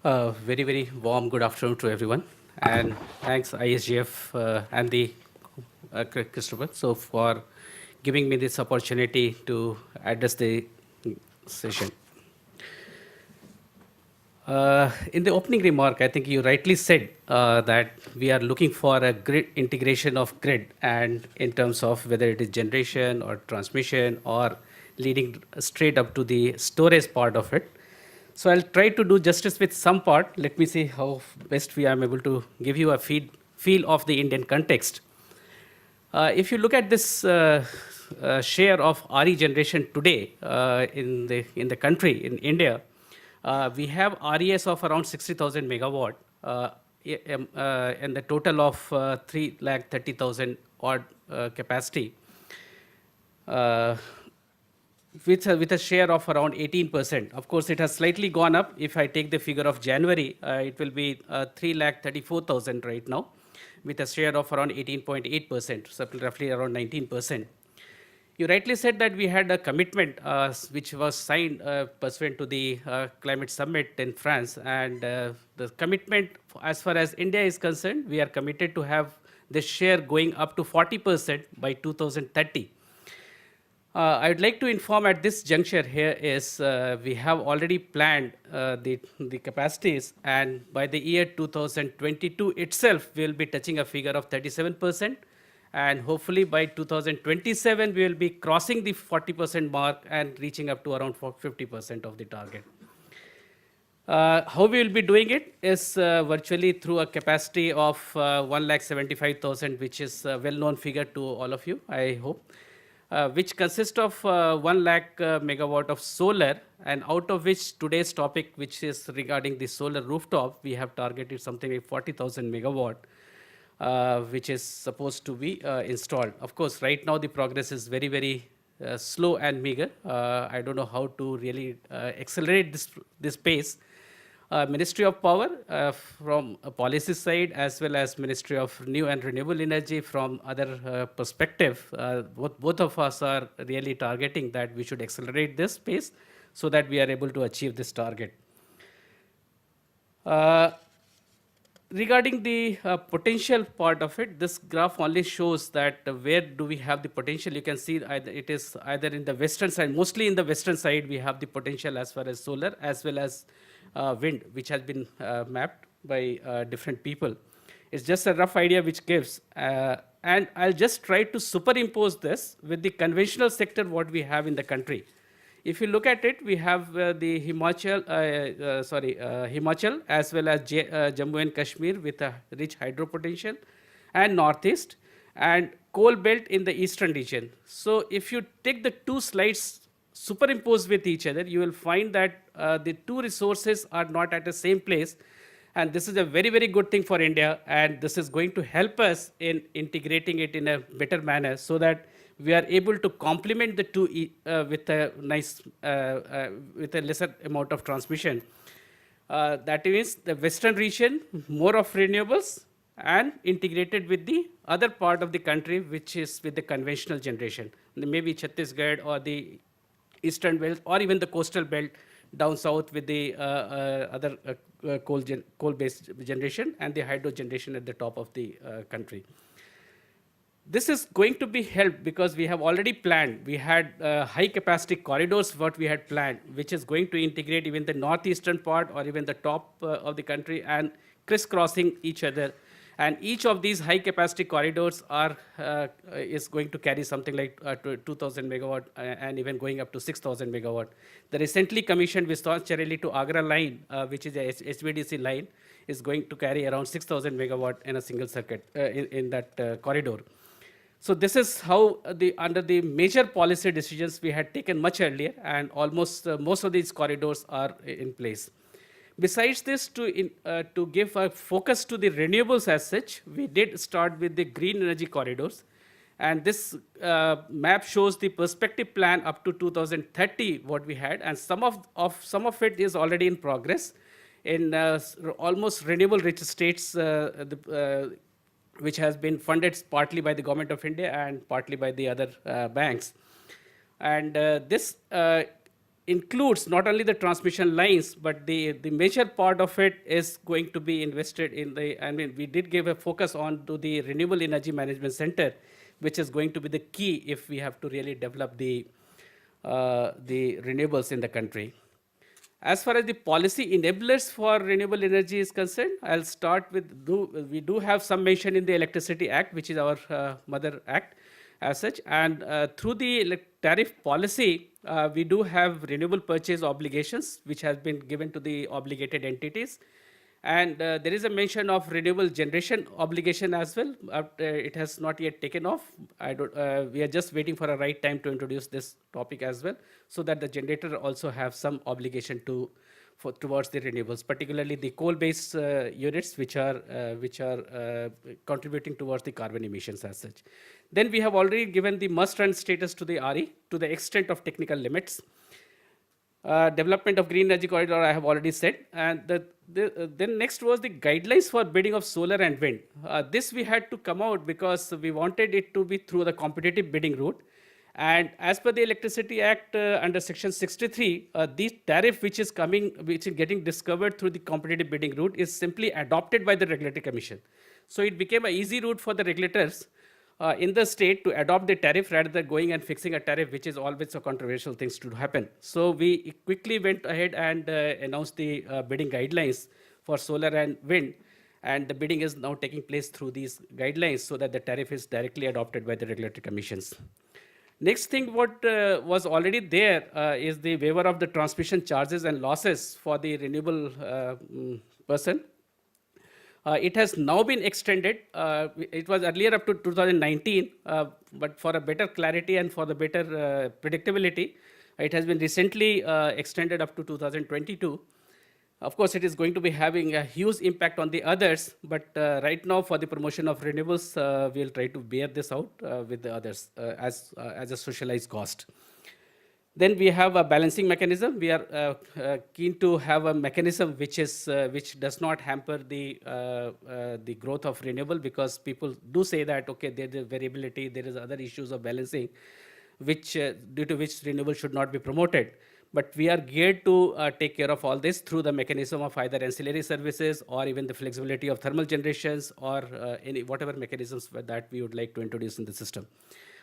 Very, very warm good afternoon to everyone. And thanks ISGF and the Christopher so for giving me this opportunity to address the session. In the opening remark, I think you rightly said that we are looking for a grid integration of grid, and in terms of whether it is generation or transmission or leading straight up to the storage part of it. So I'll try to do justice with some part. Let me see how best we am able to give you a feel of the Indian context. If you look at this share of RE generation today in the country, in India, we have RES of around 60,000 megawatt, and the total of 3,30,000 odd capacity, with a share of around 18%. Of course, it has slightly gone up. If I take the figure of January, it will be 3,34,000 right now, with a share of around 18.8%, so roughly around 19%. You rightly said that we had a commitment which was signed pursuant to the climate summit in France, and the commitment, as far as India is concerned, we are committed to have this share going up to 40% by 2030. I would like to inform at this juncture here is we have already planned the capacities, and by the year 2022 itself, we will be touching a figure of 37%. And hopefully by 2027, we will be crossing the 40% mark and reaching up to around 50% of the target. How we will be doing it is virtually through a capacity of 1,75,000, which is a well-known figure to all of you, I hope, which consists of 1 lakh megawatt of solar, and out of which today's topic, which is regarding the solar rooftop, we have targeted something like 40,000 megawatt. Which is supposed to be installed. Of course, right now the progress is very, very slow and meager. I don't know how to really accelerate this pace. Ministry of Power from a policy side, as well as Ministry of New and Renewable Energy from other perspective, both of us are really targeting that we should accelerate this pace so that we are able to achieve this target. Regarding the potential part of it, this graph only shows that where do we have the potential. You can see it is either in the western side, mostly in the western side, we have the potential as far as solar as well as wind, which has been mapped by different people. It's just a rough idea which gives. And I'll just try to superimpose this with the conventional sector what we have in the country. If you look at it, we have the Himachal as well as Jammu and Kashmir with a rich hydro potential, and northeast, and coal belt in the eastern region. So if you take the two slides superimposed with each other, you will find that the two resources are not at the same place. And this is a very, very good thing for India, and this is going to help us in integrating it in a better manner so that we are able to complement the two with a nice, with a lesser amount of transmission. That means the western region, more of renewables, and integrated with the other part of the country, which is with the conventional generation. Maybe Chhattisgarh or the eastern belt, or even the coastal belt down south with the other coal-based generation and the hydro generation at the top of the country. This is going to be helped because we have already planned. We had high capacity corridors, what we had planned, which is going to integrate even the northeastern part or even the top of the country and crisscrossing each other. And each of these high capacity corridors is going to carry something like 2,000 megawatt and even going up to 6,000 megawatt. The recently commissioned Viswanath-Chareli to Agra line, which is a HVDC line, is going to carry around 6,000 megawatt in a single circuit in that corridor. So this is how under the major policy decisions we had taken much earlier, and almost most of these corridors are in place. Besides this, to give a focus to the renewables as such, we did start with the green energy corridors. And this map shows the perspective plan up to 2030, what we had, and some of it is already in progress in almost renewable rich states, which has been funded partly by the Government of India and partly by the other banks. And this includes not only the transmission lines, but the major part of it is going to be invested in the, I mean, we did give a focus on to the Renewable Energy Management Center, which is going to be the key if we have to really develop the renewables in the country. As far as the policy enablers for renewable energy is concerned, I'll start with, we do have some mention in the Electricity Act, which is our mother act as such. And through the tariff policy, we do have renewable purchase obligations, which has been given to the obligated entities. And there is a mention of renewable generation obligation as well. It has not yet taken off. We are just waiting for a right time to introduce this topic as well, so that the generator also have some obligation towards the renewables, particularly the coal-based units, which are contributing towards the carbon emissions as such. Then we have already given the must-run status to the RE to the extent of technical limits. Development of green energy corridor, I have already said. And then next was the guidelines for bidding of solar and wind. This we had to come out because we wanted it to be through the competitive bidding route. And as per the Electricity Act under Section 63, the tariff which is getting discovered through the competitive bidding route is simply adopted by the Regulatory Commission. So it became an easy route for the regulators in the state to adopt the tariff rather than going and fixing a tariff, which is always a controversial things to happen. So we quickly went ahead and announced the bidding guidelines for solar and wind, and the bidding is now taking place through these guidelines so that the tariff is directly adopted by the regulatory commissions. Next thing what was already there is the waiver of the transmission charges and losses for the renewable person. It has now been extended. It was earlier up to 2019, but for a better clarity and for the better predictability, it has been recently extended up to 2022. Of course, it is going to be having a huge impact on the others, but right now for the promotion of renewables, we'll try to bear this out with the others as a socialized cost. Then we have a balancing mechanism. We are keen to have a mechanism which does not hamper the growth of renewable, because people do say that, okay, there is variability, there is other issues of balancing, which due to which renewable should not be promoted. But we are geared to take care of all this through the mechanism of either ancillary services or even the flexibility of thermal generations or whatever mechanisms that we would like to introduce in the system.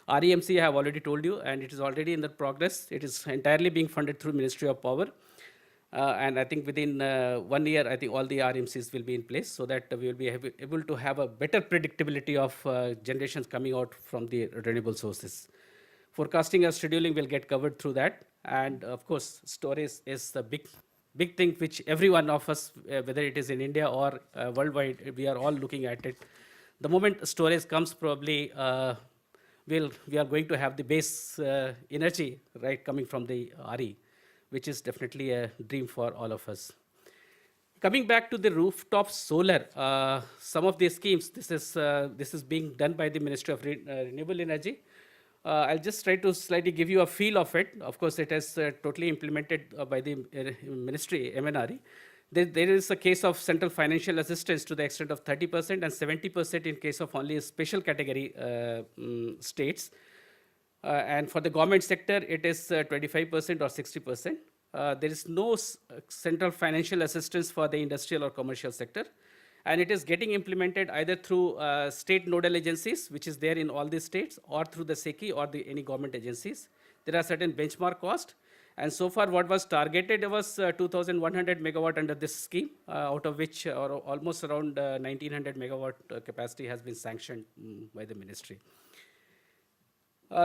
REMC I have already told you, and it is already in the progress. It is entirely being funded through Ministry of Power. And I think within 1 year, I think all the RMCs will be in place so that we will be able to have a better predictability of generations coming out from the renewable sources. Forecasting and scheduling will get covered through that. And of course, storage is the big thing which every one of us, whether it is in India or worldwide, we are all looking at it. The moment storage comes, probably we are going to have the base energy, right, coming from the RE, which is definitely a dream for all of us. Coming back to the rooftop solar, some of these schemes, this is being done by the Ministry of Renewable Energy. I'll just try to slightly give you a feel of it. Of course, it is totally implemented by the Ministry, MNRE. There is a case of central financial assistance to the extent of 30% and 70% in case of only special category states. And for the government sector, it is 25% or 60%. There is no central financial assistance for the industrial or commercial sector. And it is getting implemented either through state nodal agencies, which is there in all these states, or through the SECI or any government agencies. There are certain benchmark costs. And so far, what was targeted was 2,100 megawatt under this scheme, out of which almost around 1,900 megawatt capacity has been sanctioned by the ministry.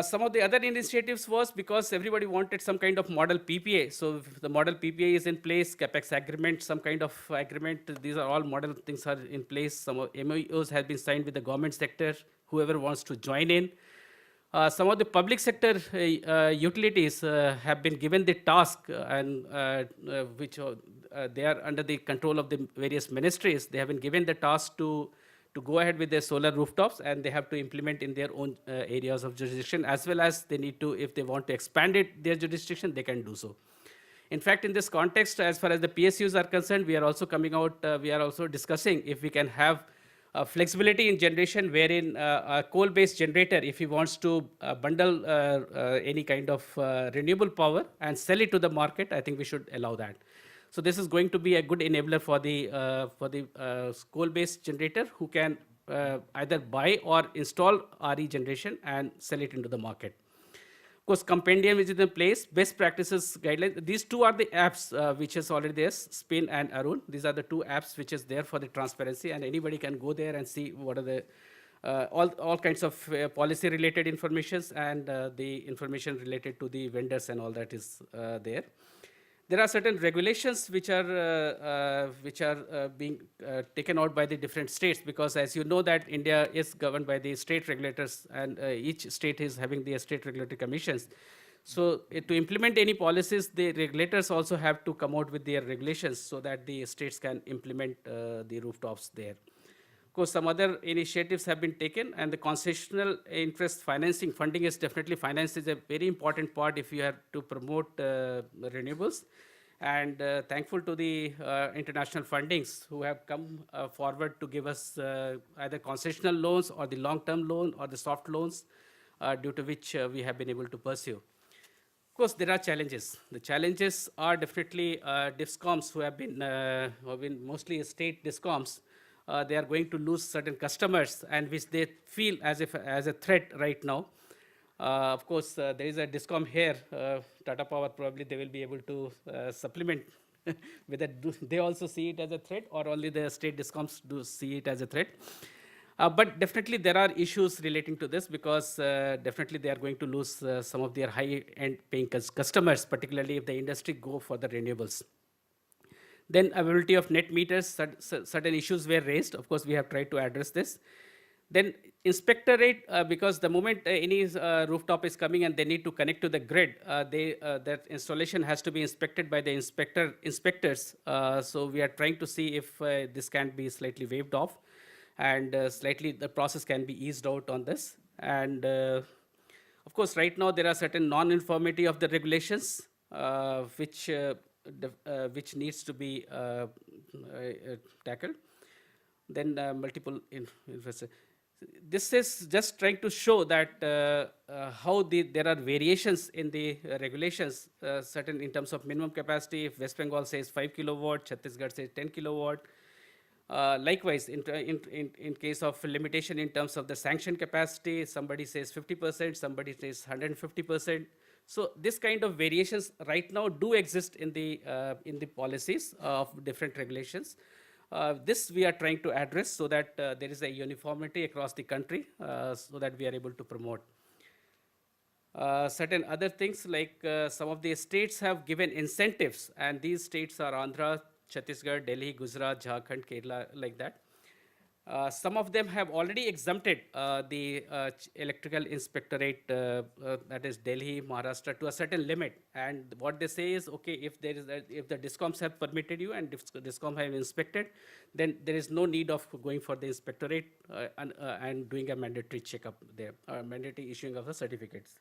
Some of the other initiatives was because everybody wanted some kind of model PPA. So if the model PPA is in place, capex agreement, some kind of agreement, these are all model things are in place. Some of MOUs have been signed with the government sector, whoever wants to join in. Some of the public sector utilities have been given the task, and which they are under the control of the various ministries. They have been given the task to go ahead with their solar rooftops, and they have to implement in their own areas of jurisdiction, as well as they need to, if they want to expand their jurisdiction, they can do so. In fact, in this context, as far as the PSUs are concerned, we are also coming out, we are also discussing if we can have flexibility in generation, wherein a coal-based generator, if he wants to bundle any kind of renewable power and sell it to the market, I think we should allow that. So this is going to be a good enabler for the coal-based generator who can either buy or install RE generation and sell it into the market. Of course, compendium is in place, best practices guidelines. These two are the apps which is already there, Spin and Arun. These are the two apps which is there for the transparency, and anybody can go there and see what are the all kinds of policy related informations and the information related to the vendors and all that is there. There are certain regulations which are being taken out by the different states, because as you know that India is governed by the state regulators, and each state is having their state regulatory commissions. So to implement any policies, the regulators also have to come out with their regulations so that the states can implement the rooftops there. Of course, some other initiatives have been taken, and the concessional interest financing funding is definitely, finance is a very important part if you have to promote renewables. And thankful to the international fundings who have come forward to give us either concessional loans or the long-term loan or the soft loans, due to which we have been able to pursue. Of course, there are challenges. The challenges are definitely DISCOMs who have been mostly state DISCOMs. They are going to lose certain customers, and which they feel as a threat right now. Of course, there is a DISCOM here, Tata Power, probably they will be able to supplement whether they also see it as a threat or only the state DISCOMs do see it as a threat. But definitely there are issues relating to this, because definitely they are going to lose some of their high-end paying customers, particularly if the industry go for the renewables. Then availability of net meters, certain issues were raised. Of course, we have tried to address this. Then inspectorate, because the moment any rooftop is coming and they need to connect to the grid, that installation has to be inspected by the inspectors. So we are trying to see if this can be slightly waived off, and slightly the process can be eased out on this. And of course, right now there are certain non-conformity of the regulations, which needs to be tackled. Then multiple infrastructure. This is just trying to show that how there are variations in the regulations, certain in terms of minimum capacity. If West Bengal says 5 kilowatt, Chhattisgarh says 10 kilowatt. Likewise, in case of limitation in terms of the sanction capacity, somebody says 50%, somebody says 150%. So this kind of variations right now do exist in the policies of different regulations. This we are trying to address so that there is a uniformity across the country, so that we are able to promote. Certain other things like some of the states have given incentives, and these states are Andhra, Chhattisgarh, Delhi, Gujarat, Jharkhand, Kerala, like that. Some of them have already exempted the electrical inspectorate, that is Delhi, Maharashtra, to a certain limit. And what they say is, okay, if the DISCOMs have permitted you and DISCOM have inspected, then there is no need of going for the inspectorate and doing a mandatory checkup there, mandatory issuing of the certificates.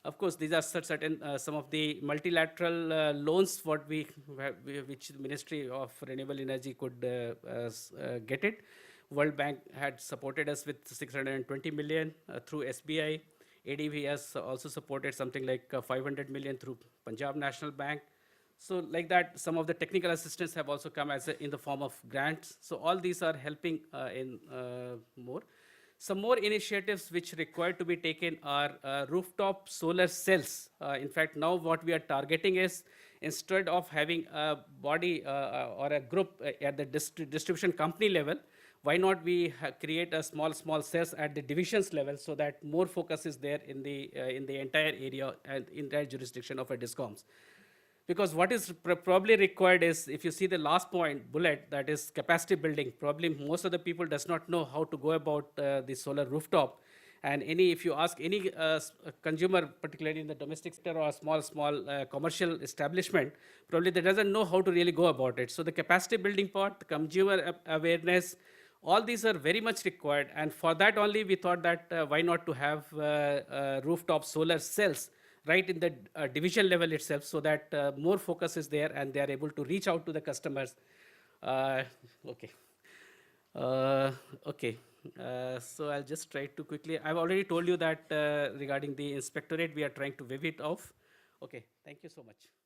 Of course, these are certain some of the multilateral loans what which the Ministry of Renewable Energy could get it. World Bank had supported us with 620 million through SBI. ADB has also supported something like 500 million through Punjab National Bank. So like that, some of the technical assistance have also come in the form of grants. So all these are helping in more. Some more initiatives which require to be taken are rooftop solar cells. In fact, now what we are targeting is, instead of having a body or a group at the distribution company level, why not we create a small cells at the divisions level, so that more focus is there in the entire area and entire jurisdiction of a DISCOMs. Because what is probably required is, if you see the last bullet, that is capacity building. Probably most of the people does not know how to go about the solar rooftop. And if you ask any consumer, particularly in the domestic sector or small commercial establishment, probably they doesn't know how to really go about it. So the capacity building part, the consumer awareness, all these are very much required. And for that only, we thought that why not to have rooftop solar cells right in the division level itself, so that more focus is there and they are able to reach out to the customers. Okay. Okay. So I'll just try to quickly. I've already told you that regarding the inspectorate, we are trying to waive it off. Okay. Thank you so much.